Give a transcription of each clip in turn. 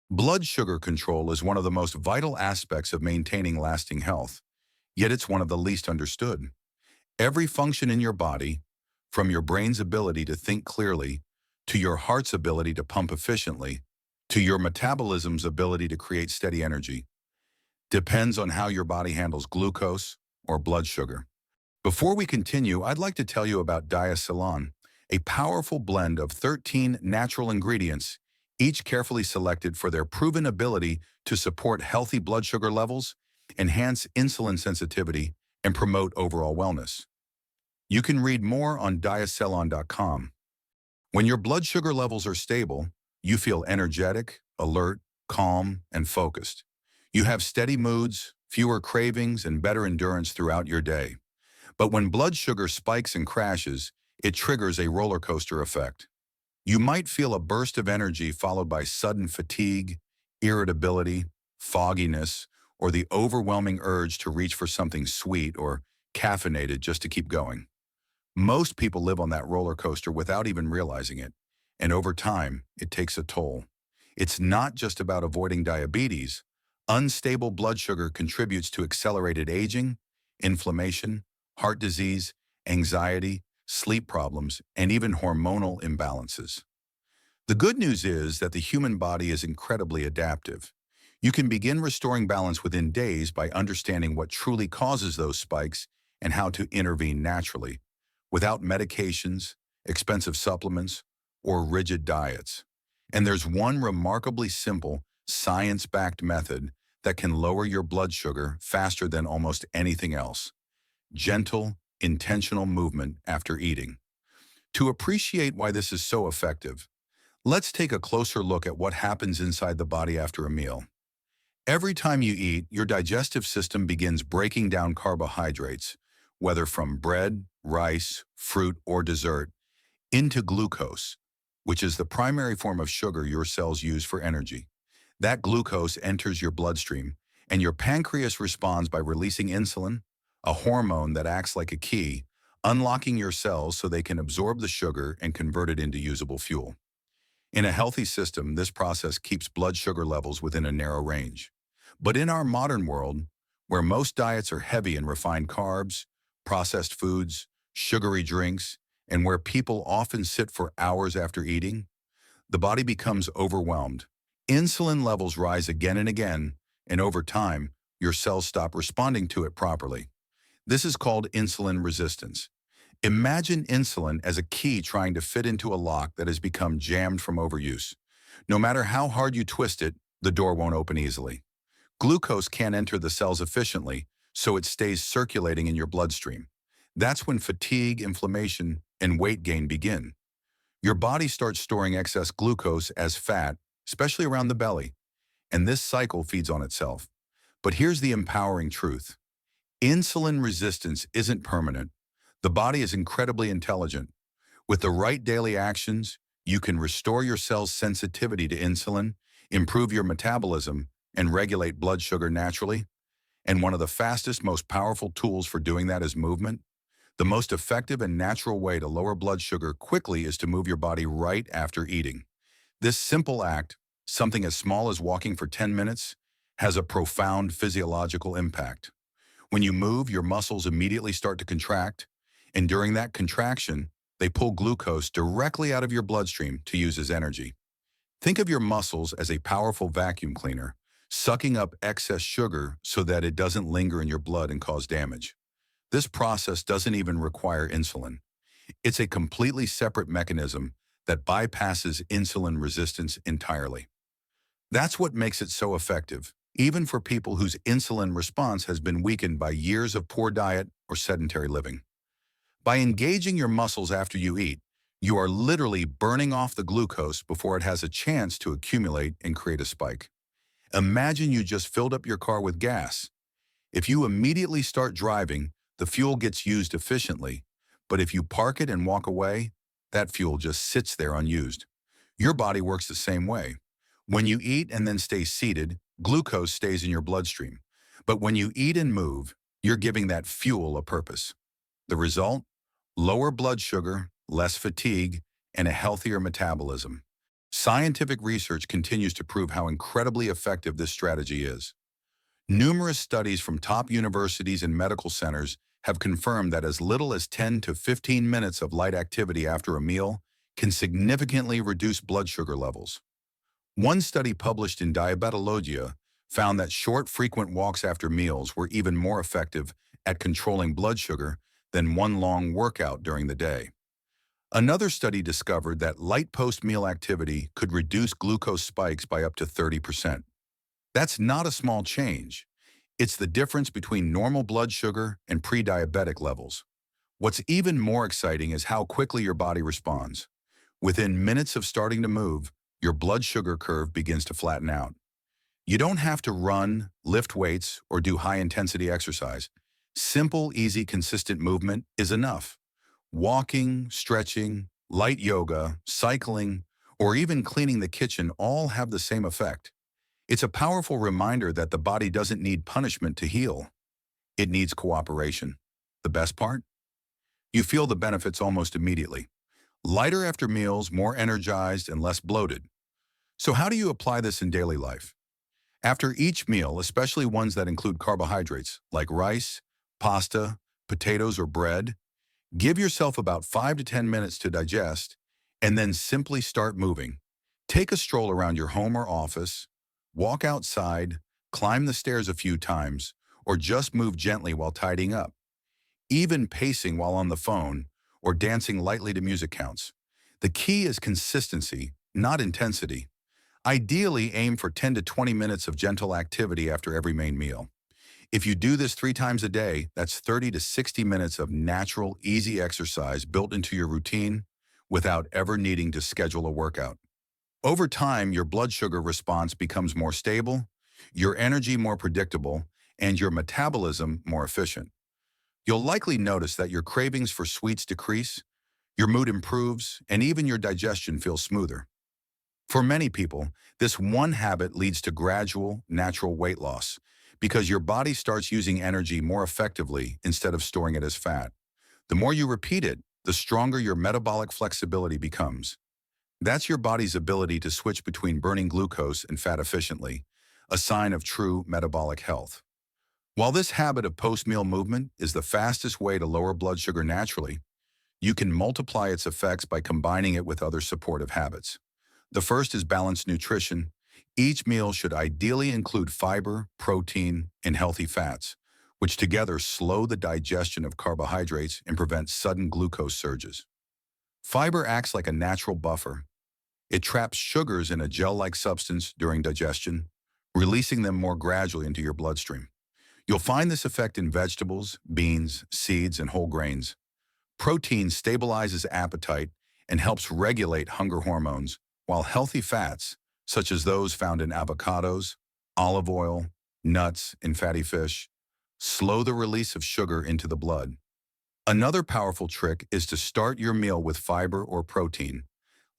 Blood sugar control is one of the most vital aspects of maintaining lasting health, yet it's one of the least understood. Every function in your body, from your brain's ability to think clearly, to your heart's ability to pump efficiently, to your metabolism's ability to create steady energy, depends on how your body handles glucose or blood sugar. Before we continue, I'd like to tell you about Diacylon, a powerful blend of 13 natural ingredients, each carefully selected for their proven ability to support healthy blood sugar levels, enhance insulin sensitivity, and promote overall wellness. You can read more on diacylon.com. When your blood sugar levels are stable, you feel energetic, alert, calm, and focused. You have steady moods, fewer cravings, and better endurance throughout your day. But when blood sugar spikes and crashes, it triggers a roller coaster effect. You might feel a burst of energy followed by sudden fatigue, irritability, fogginess, or the overwhelming urge to reach for something sweet or caffeinated just to keep going. Most people live on that roller coaster without even realizing it, and over time, it takes a toll. It's not just about avoiding diabetes. Unstable blood sugar contributes to accelerated aging, inflammation, heart disease, anxiety, sleep problems, and even hormonal imbalances. The good news is that the human body is incredibly adaptive. You can begin restoring balance within days by understanding what truly causes those spikes and how to intervene naturally, without medications, expensive supplements, or rigid diets. And there's one remarkably simple, science-backed method that can lower your blood sugar faster than almost anything else: gentle, intentional movement after eating. To appreciate why this is so effective, let's take a closer look at what happens inside the body after a meal. Every time you eat, your digestive system begins breaking down carbohydrates, whether from bread, rice, fruit, or dessert, into glucose, which is the primary form of sugar your cells use for energy. That glucose enters your bloodstream, and your pancreas responds by releasing insulin, a hormone that acts like a key, unlocking your cells so they can absorb the sugar and convert it into usable fuel. In a healthy system, this process keeps blood sugar levels within a narrow range. But in our modern world, where most diets are heavy in refined carbs, processed foods, sugary drinks, and where people often sit for hours after eating, the body becomes overwhelmed. Insulin levels rise again and again, and over time, your cells stop responding to it properly. This is called insulin resistance. Imagine insulin as a key trying to fit into a lock that has become jammed from overuse. No matter how hard you twist it, the door won't open easily. Glucose can't enter the cells efficiently, so it stays circulating in your bloodstream. That's when fatigue, inflammation, and weight gain begin. Your body starts storing excess glucose as fat, especially around the belly, and this cycle feeds on itself. But here's the empowering truth. Insulin resistance isn't permanent. The body is incredibly intelligent. With the right daily actions, you can restore your cell's sensitivity to insulin, improve your metabolism, and regulate blood sugar naturally. And one of the fastest, most powerful tools for doing that is movement. The most effective and natural way to lower blood sugar quickly is to move your body right after eating. This simple act, something as small as walking for 10 minutes, has a profound physiological impact. When you move, your muscles immediately start to contract, and during that contraction, they pull glucose directly out of your bloodstream to use as energy. Think of your muscles as a powerful vacuum cleaner, sucking up excess sugar so that it doesn't linger in your blood and cause damage. This process doesn't even require insulin. It's a completely separate mechanism that bypasses insulin resistance entirely. That's what makes it so effective, even for people whose insulin response has been weakened by years of poor diet or sedentary living. By engaging your muscles after you eat, you are literally burning off the glucose before it has a chance to accumulate and create a spike. Imagine you just filled up your car with gas. If you immediately start driving, the fuel gets used efficiently, but if you park it and walk away, that fuel just sits there unused. Your body works the same way. When you eat and then stay seated, glucose stays in your bloodstream. But when you eat and move, you're giving that fuel a purpose. The result? Lower blood sugar, less fatigue, and a healthier metabolism. Scientific research continues to prove how incredibly effective this strategy is. Numerous studies from top universities and medical centers have confirmed that as little as 10 to 15 minutes of light activity after a meal can significantly reduce blood sugar levels. One study published in Diabetologia found that short, frequent walks after meals were even more effective at controlling blood sugar than one long workout during the day. Another study discovered that light post-meal activity could reduce glucose spikes by up to 30%. That's not a small change. It's the difference between normal blood sugar and pre-diabetic levels. What's even more exciting is how quickly your body responds. Within minutes of starting to move, your blood sugar curve begins to flatten out. You don't have to run, lift weights, or do high-intensity exercise. Simple, easy, consistent movement is enough. Walking, stretching, light yoga, cycling, or even cleaning the kitchen all have the same effect. It's a powerful reminder that the body doesn't need punishment to heal. It needs cooperation. The best part? You feel the benefits almost immediately. Lighter after meals, more energized, and less bloated. So how do you apply this in daily life? After each meal, especially ones that include carbohydrates like rice, pasta, potatoes, or bread, give yourself about 5 to 10 minutes to digest, and then simply start moving. Take a stroll around your home or office, walk outside, climb the stairs a few times, or just move gently while tidying up. Even pacing while on the phone or dancing lightly to music counts. The key is consistency, not intensity. Ideally, aim for 10 to 20 minutes of gentle activity after every main meal. If you do this 3 times a day, that's 30 to 60 minutes of natural, easy exercise built into your routine without ever needing to schedule a workout. Over time, your blood sugar response becomes more stable, your energy more predictable, and your metabolism more efficient. You'll likely notice that your cravings for sweets decrease, your mood improves, and even your digestion feels smoother. For many people, this one habit leads to gradual, natural weight loss because your body starts using energy more effectively instead of storing it as fat. The more you repeat it, the stronger your metabolic flexibility becomes. That's your body's ability to switch between burning glucose and fat efficiently, a sign of true metabolic health. While this habit of post-meal movement is the fastest way to lower blood sugar naturally, you can multiply its effects by combining it with other supportive habits. The first is balanced nutrition. Each meal should ideally include fiber, protein, and healthy fats, which together slow the digestion of carbohydrates and prevent sudden glucose surges. Fiber acts like a natural buffer. It traps sugars in a gel-like substance during digestion, releasing them more gradually into your bloodstream. You'll find this effect in vegetables, beans, seeds, and whole grains. Protein stabilizes appetite and helps regulate hunger hormones, while healthy fats, such as those found in avocados, olive oil, nuts, and fatty fish, slow the release of sugar into the blood. Another powerful trick is to start your meal with fiber or protein,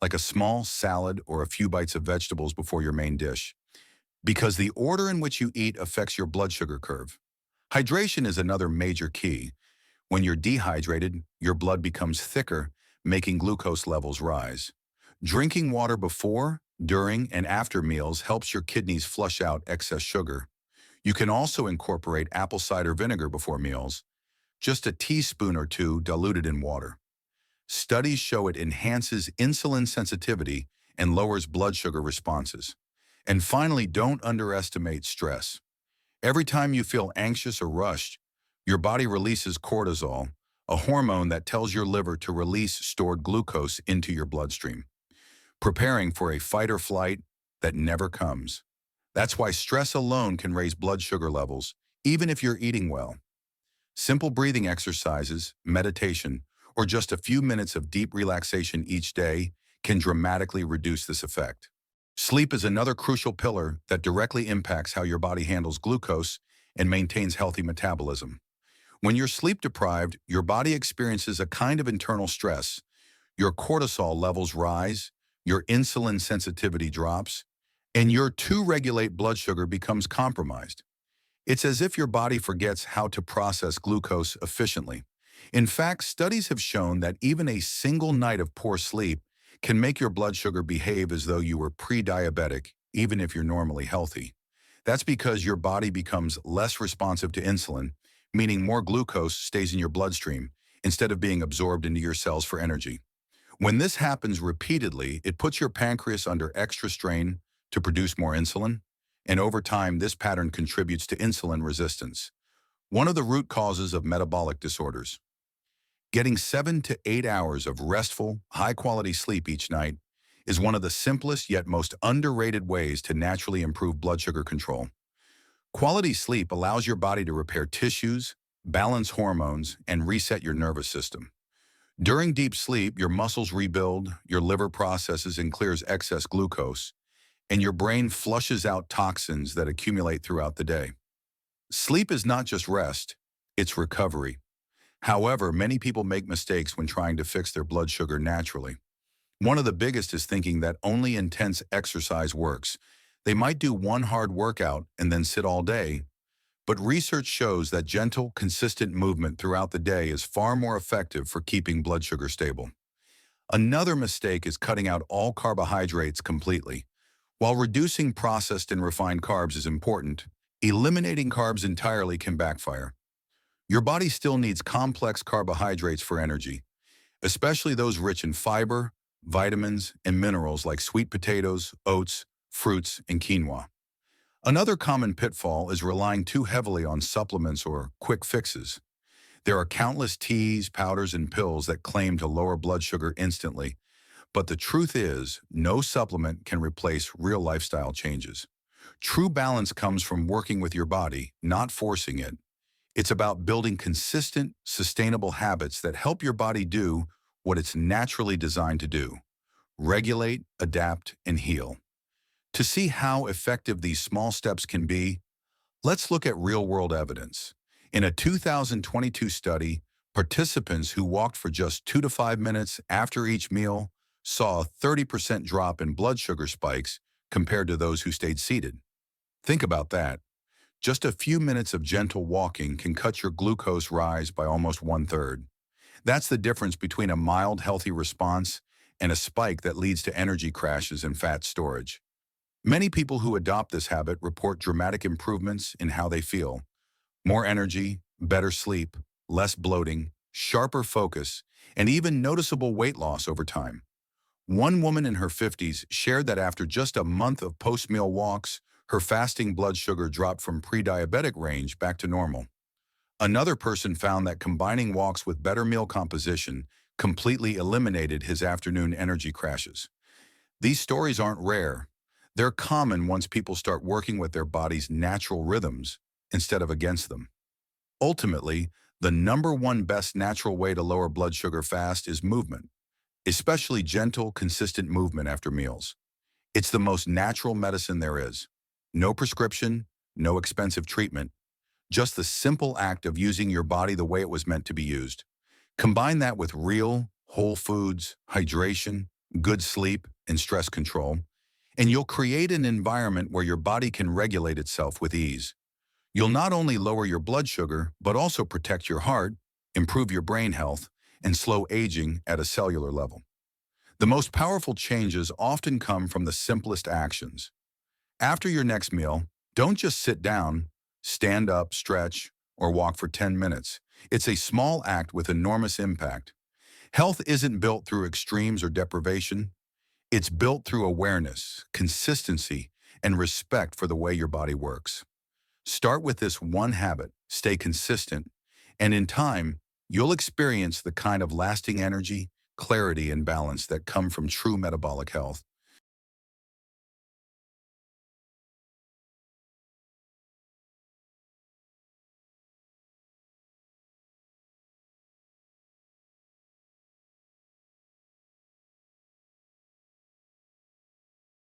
like a small salad or a few bites of vegetables before your main dish, because the order in which you eat affects your blood sugar curve. Hydration is another major key. When you're dehydrated, your blood becomes thicker, making glucose levels rise. Drinking water before, during, and after meals helps your kidneys flush out excess sugar. You can also incorporate apple cider vinegar before meals, just a teaspoon or two diluted in water. Studies show it enhances insulin sensitivity and lowers blood sugar responses. And finally, don't underestimate stress. Every time you feel anxious or rushed, your body releases cortisol, a hormone that tells your liver to release stored glucose into your bloodstream, preparing for a fight or flight that never comes. That's why stress alone can raise blood sugar levels, even if you're eating well. Simple breathing exercises, meditation, or just a few minutes of deep relaxation each day can dramatically reduce this effect. Sleep is another crucial pillar that directly impacts how your body handles glucose and maintains healthy metabolism. When you're sleep deprived, your body experiences a kind of internal stress. Your cortisol levels rise, your insulin sensitivity drops, and your to-regulate blood sugar becomes compromised. It's as if your body forgets how to process glucose efficiently. In fact, studies have shown that even a single night of poor sleep can make your blood sugar behave as though you were pre-diabetic, even if you're normally healthy. That's because your body becomes less responsive to insulin, meaning more glucose stays in your bloodstream instead of being absorbed into your cells for energy. When this happens repeatedly, it puts your pancreas under extra strain to produce more insulin, and over time, this pattern contributes to insulin resistance, one of the root causes of metabolic disorders. Getting 7 to 8 hours of restful, high-quality sleep each night is one of the simplest yet most underrated ways to naturally improve blood sugar control. Quality sleep allows your body to repair tissues, balance hormones, and reset your nervous system. During deep sleep, your muscles rebuild, your liver processes and clears excess glucose, and your brain flushes out toxins that accumulate throughout the day. Sleep is not just rest, it's recovery. However, many people make mistakes when trying to fix their blood sugar naturally. One of the biggest is thinking that only intense exercise works. They might do one hard workout and then sit all day, but research shows that gentle, consistent movement throughout the day is far more effective for keeping blood sugar stable. Another mistake is cutting out all carbohydrates completely. While reducing processed and refined carbs is important, eliminating carbs entirely can backfire. Your body still needs complex carbohydrates for energy, especially those rich in fiber, vitamins, and minerals like sweet potatoes, oats, fruits, and quinoa. Another common pitfall is relying too heavily on supplements or quick fixes. There are countless teas, powders, and pills that claim to lower blood sugar instantly, but the truth is, no supplement can replace real lifestyle changes. True balance comes from working with your body, not forcing it. It's about building consistent, sustainable habits that help your body do what it's naturally designed to do: regulate, adapt, and heal. To see how effective these small steps can be, let's look at real-world evidence. In a 2022 study, participants who walked for just 2 to 5 minutes after each meal saw a 30% drop in blood sugar spikes compared to those who stayed seated. Think about that. Just a few minutes of gentle walking can cut your glucose rise by almost 1/3. That's the difference between a mild, healthy response and a spike that leads to energy crashes and fat storage. Many people who adopt this habit report dramatic improvements in how they feel: more energy, better sleep, less bloating, sharper focus, and even noticeable weight loss over time. One woman in her 50s shared that after just a month of post-meal walks, her fasting blood sugar dropped from pre-diabetic range back to normal. Another person found that combining walks with better meal composition completely eliminated his afternoon energy crashes. These stories aren't rare. They're common once people start working with their body's natural rhythms instead of against them. Ultimately, the number one best natural way to lower blood sugar fast is movement, especially gentle, consistent movement after meals. It's the most natural medicine there is. No prescription, no expensive treatment, just the simple act of using your body the way it was meant to be used. Combine that with real, whole foods, hydration, good sleep, and stress control, and you'll create an environment where your body can regulate itself with ease. You'll not only lower your blood sugar, but also protect your heart, improve your brain health, and slow aging at a cellular level. The most powerful changes often come from the simplest actions. After your next meal, don't just sit down, stand up, stretch, or walk for 10 minutes. It's a small act with enormous impact. Health isn't built through extremes or deprivation. It's built through awareness, consistency, and respect for the way your body works. Start with this one habit, stay consistent, and in time, you'll experience the kind of lasting energy, clarity, and balance that come from true metabolic health.